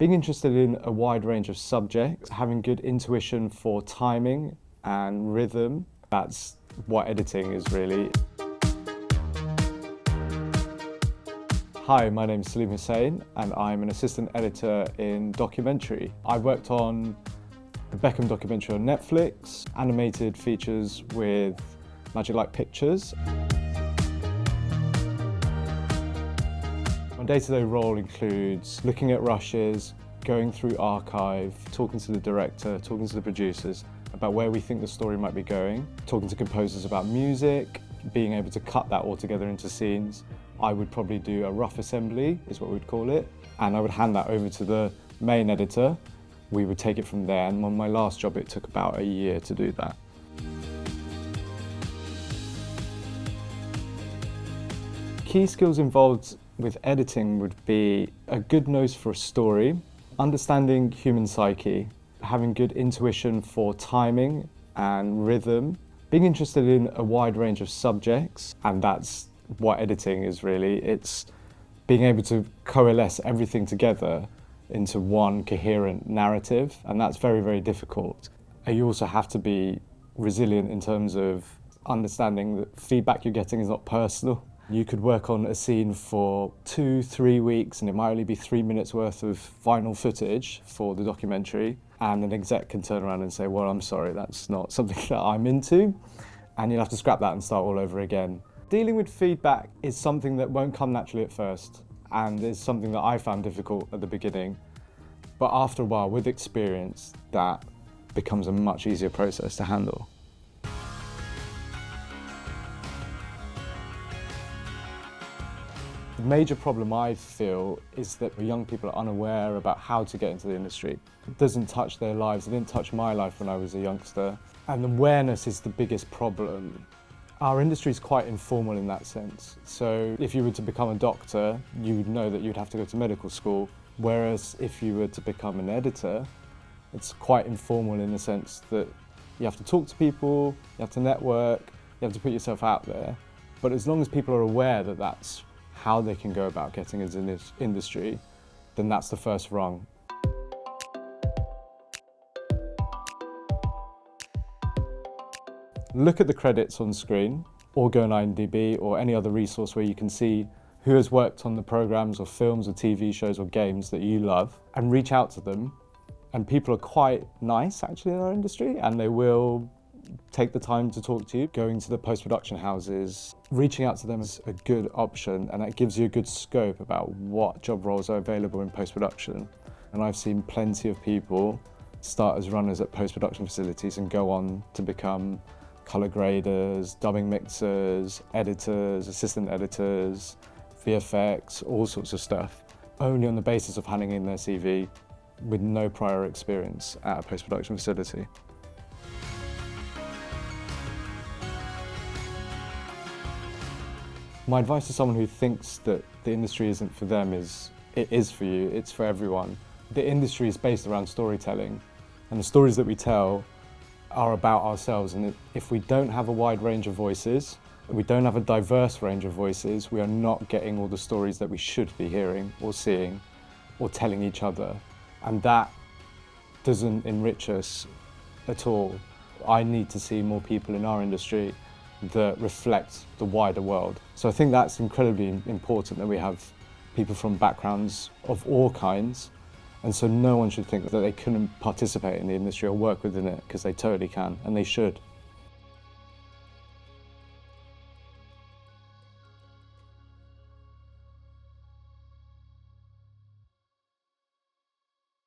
Being interested in a wide range of subjects, having good intuition for timing and rhythm, that's what editing is really. Hi, my name is Saleem Hussain and I'm an assistant editor in documentary. I worked on the Beckham documentary on Netflix, animated features with Magic Light Pictures. My day-to-day role includes looking at rushes, going through archive, talking to the director, talking to the producers about where we think the story might be going, talking to composers about music, being able to cut that all together into scenes. I would probably do a rough assembly, is what we'd call it, and I would hand that over to the main editor. We would take it from there, and on my last job it took about a year to do that. Key skills involved with editing would be a good nose for a story, understanding human psyche, having good intuition for timing and rhythm, being interested in a wide range of subjects, and that's what editing is really. It's being able to coalesce everything together into one coherent narrative, and that's very, very difficult. And you also have to be resilient in terms of understanding that feedback you're getting is not personal. You could work on a scene for 2-3 weeks and it might only be 3 minutes worth of final footage for the documentary, and an exec can turn around and say, well, I'm sorry, that's not something that I'm into, and you'll have to scrap that and start all over again. Dealing with feedback is something that won't come naturally at first, and is something that I found difficult at the beginning. But after a while, with experience, that becomes a much easier process to handle. The major problem I feel is that young people are unaware about how to get into the industry. It doesn't touch their lives. It didn't touch my life when I was a youngster. And awareness is the biggest problem. Our industry is quite informal in that sense. So if you were to become a doctor, you would know that you'd have to go to medical school. Whereas if you were to become an editor, it's quite informal in the sense that you have to talk to people, you have to network, you have to put yourself out there. But as long as people are aware that that's how they can go about getting into this industry, then that's the first rung. Look at the credits on screen, or go on IMDb or any other resource where you can see who has worked on the programs or films or TV shows or games that you love, and reach out to them. And people are quite nice actually in our industry, and they will take the time to talk to you. Going to the post-production houses, reaching out to them is a good option, and that gives you a good scope about what job roles are available in post-production. And I've seen plenty of people start as runners at post-production facilities and go on to become colour graders, dubbing mixers, editors, assistant editors, VFX, all sorts of stuff, only on the basis of handing in their CV with no prior experience at a post-production facility. My advice to someone who thinks that the industry isn't for them is, it is for you, it's for everyone. The industry is based around storytelling, and the stories that we tell are about ourselves, and if we don't have a wide range of voices, we don't have a diverse range of voices, we are not getting all the stories that we should be hearing or seeing or telling each other, and that doesn't enrich us at all. I need to see more people in our industry that reflect the wider world. So I think that's incredibly important, that we have people from backgrounds of all kinds, and so no one should think that they couldn't participate in the industry or work within it, because they totally can, and they should.